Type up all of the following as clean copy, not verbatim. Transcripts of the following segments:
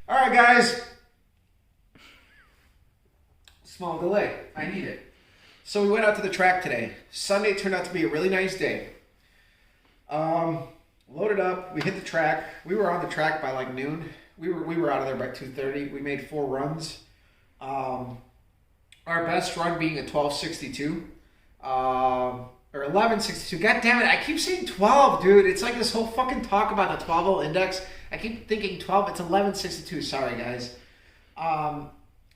All right, guys. Small delay. I need it. So we went out to the track today. Sunday turned out to be a really nice day. Um, Loaded up. We hit the track. We were on the track by like noon. We were out of there by 2:30. We made 4 runs. Um, our best run being a 12:62. Or 11:62. God damn it! I keep saying 12, dude. It's like this whole fucking talk about the 12 index. I keep thinking 12. It's 11:62. Sorry, guys. Um,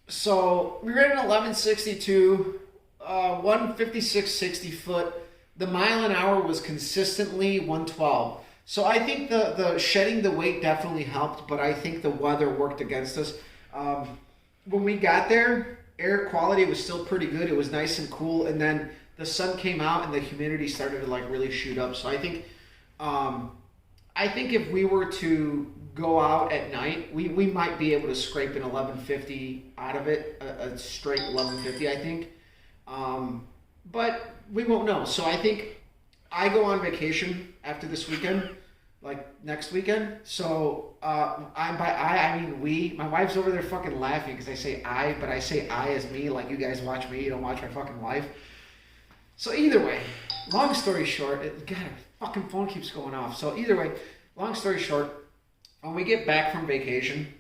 so we ran an 11:62, 156.60 foot. The mile an hour was consistently 112. So I think the shedding the weight definitely helped, but I think the weather worked against us. Um, when we got there, air quality was still pretty good. It was nice and cool, and then the sun came out and the humidity started to like really shoot up. So um, I think if we were to go out at night, we might be able to scrape an 1150 out of it, a straight 1150, I think. But we won't know. So I think I go on vacation after this weekend, like next weekend. So I mean we. My wife's over there fucking laughing because I say I, but I say I as me. Like you guys watch me, you don't watch my fucking wife. So either way, long story short, God, my fucking phone keeps going off. So either way, long story short, when we get back from vacation,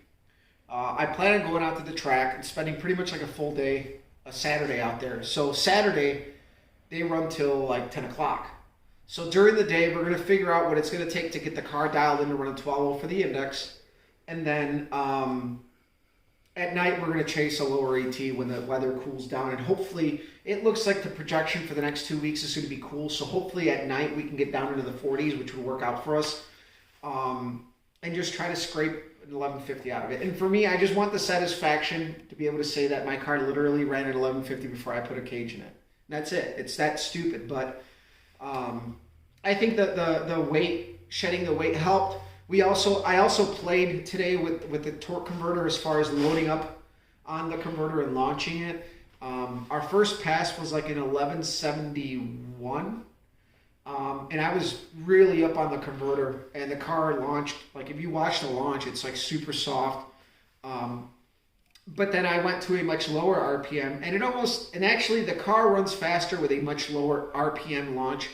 I plan on going out to the track and spending pretty much like a full day, a Saturday out there. So Saturday, they run till like 10 o'clock. So during the day, we're going to figure out what it's going to take to get the car dialed in to run a 12 for the index. And then at night, we're going to chase a lower ET when the weather cools down. And hopefully, it looks like the projection for the next 2 weeks is going to be cool. So hopefully at night, we can get down into the 40s, which would work out for us. And just try to scrape an 1150 out of it. And for me, I just want the satisfaction to be able to say that my car literally ran at 1150 before I put a cage in it. And that's it. It's that stupid. But I think that the weight, shedding the weight helped. I also played today with the torque converter as far as loading up on the converter and launching it. Our first pass was like an 1171. And I was really up on the converter, and the car launched. Like if you watch the launch, it's like super soft. But then I went to a much lower RPM, and actually the car runs faster with a much lower RPM launch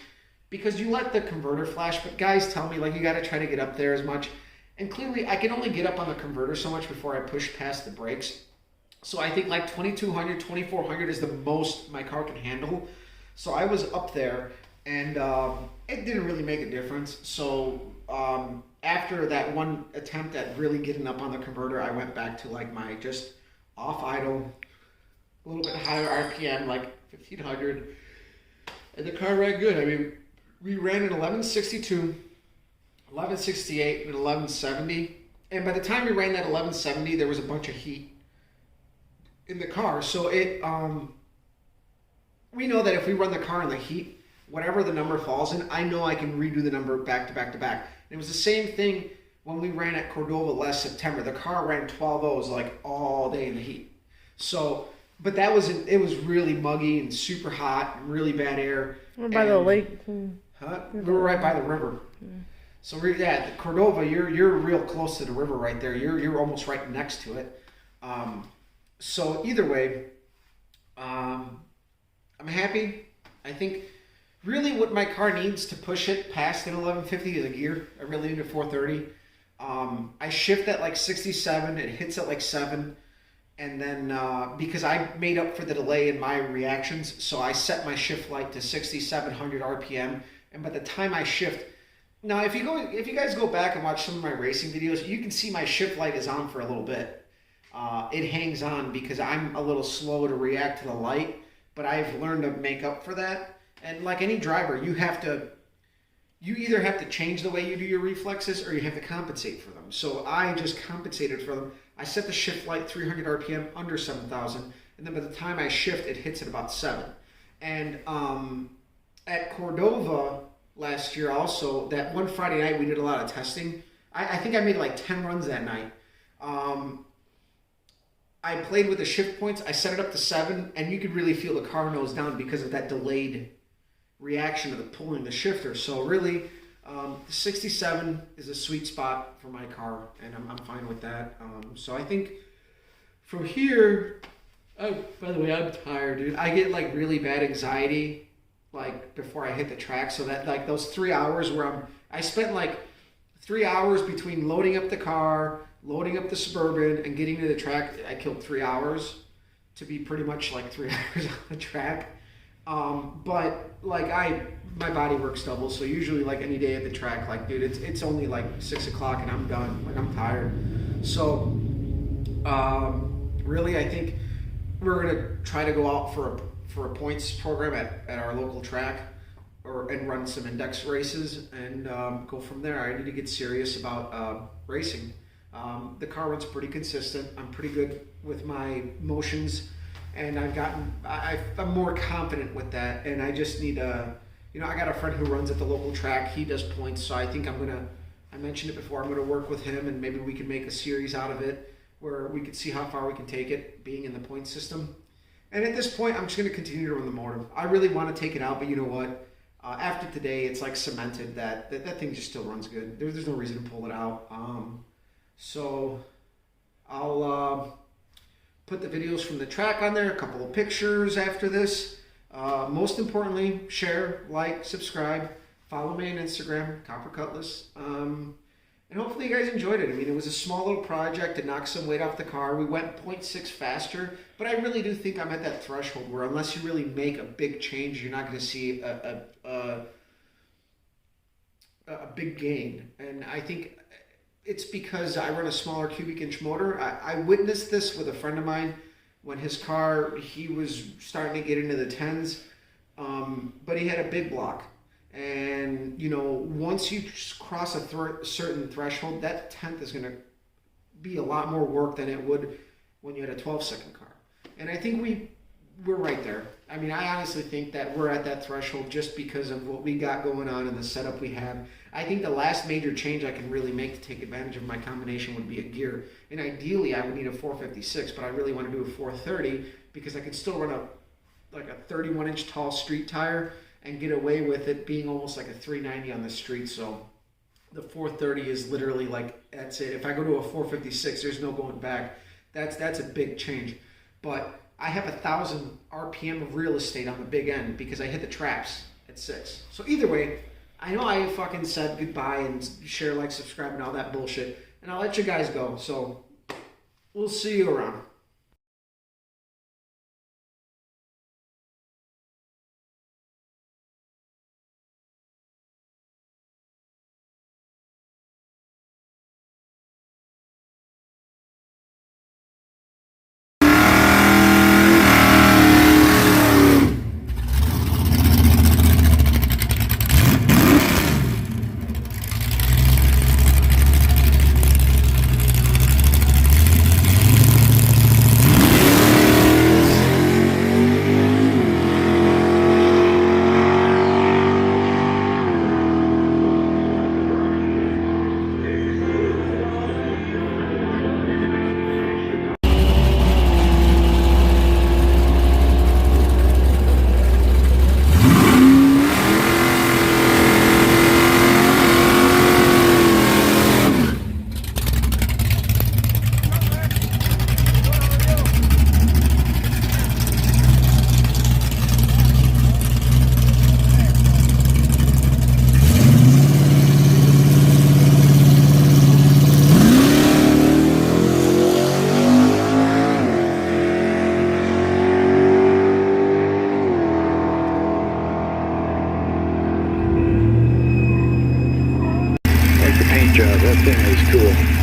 because you let the converter flash. But guys tell me like you got to try to get up there as much, and clearly I can only get up on the converter so much before I push past the brakes. So I think like 2200, 2400 is the most my car can handle. So I was up there. And it didn't really make a difference. So after that one attempt at really getting up on the converter, I went back to like my just off idle, a little bit higher RPM, like 1500. And the car ran good. I mean, we ran an 1162, 1168, and 1170. And by the time we ran that 1170, there was a bunch of heat in the car. So we know that if we run the car in the heat, whatever the number falls in, I know I can redo the number back to back to back. And it was the same thing when we ran at Cordova last September. The car ran 12 O's like all day in the heat. So, but it was really muggy and super hot and really bad air. We're by the lake. Huh? We were right by the river. Yeah. So Cordova, you're real close to the river right there. You're almost right next to it. So either way, I'm happy. I think really what my car needs to push it past an 1150 is a gear. I really need a 430. I shift at like 67. It hits at like 7. And then because I made up for the delay in my reactions, so I set my shift light to 6700 RPM. And by the time I shift, now if you guys go back and watch some of my racing videos, you can see my shift light is on for a little bit. It hangs on because I'm a little slow to react to the light, but I've learned to make up for that. And like any driver, you either have to change the way you do your reflexes or you have to compensate for them. So I just compensated for them. I set the shift light 300 RPM under 7,000, and then by the time I shift, it hits at about 7. And at Cordova last year also, that one Friday night we did a lot of testing. I think I made like 10 runs that night. I played with the shift points. I set it up to 7, and you could really feel the car nose down because of that delayed reaction of the pulling the shifter. So really, The 67 is a sweet spot for my car, and I'm fine with that. So I think from here, oh, by the way, I'm tired, dude. I get like really bad anxiety like before I hit the track. So that like those 3 hours where I spent like 3 hours between loading up the car, loading up the Suburban, and getting to the track. I killed 3 hours to be pretty much like 3 hours on the track. But like my body works double, so usually like any day at the track, like dude, it's only like 6 o'clock and I'm done. Like I'm tired. So really, I think we're gonna try to go out for a points program at our local track, and run some index races and go from there. I need to get serious about racing. The car runs pretty consistent. I'm pretty good with my motions, and I'm more confident with that. And I just need I got a friend who runs at the local track. He does points, so I think I mentioned it before, I'm gonna work with him, and maybe we can make a series out of it where we could see how far we can take it being in the point system. And at this point, I'm just gonna continue to run the motor. I really want to take it out, but you know what? After today, it's like cemented that thing just still runs good. There's no reason to pull it out. So I'll put the videos from the track on there, a couple of pictures after this. Most importantly, share, like, subscribe, follow me on Instagram, Copper Cutlass. And hopefully you guys enjoyed it. I mean, it was a small little project to knock some weight off the car. We went 0.6 faster, but I really do think I'm at that threshold where unless you really make a big change, you're not going to see a big gain. And I think it's because I run a smaller cubic inch motor. I witnessed this with a friend of mine when his car, he was starting to get into the 10s, but he had a big block. And, once you cross a certain threshold, that 10th is going to be a lot more work than it would when you had a 12-second car. And I think we're right there. I mean, I honestly think that we're at that threshold just because of what we got going on and the setup we have. I think the last major change I can really make to take advantage of my combination would be a gear. And ideally, I would need a 456, but I really want to do a 430 because I can still run a 31-inch tall street tire and get away with it being almost like a 390 on the street. So the 430 is literally like, that's it. If I go to a 456, there's no going back. That's a big change. But I have 1,000 RPM of real estate on the big end because I hit the traps at 6. So either way, I know I fucking said goodbye and share, like, subscribe, and all that bullshit. And I'll let you guys go. So we'll see you around. Job. That thing is cool.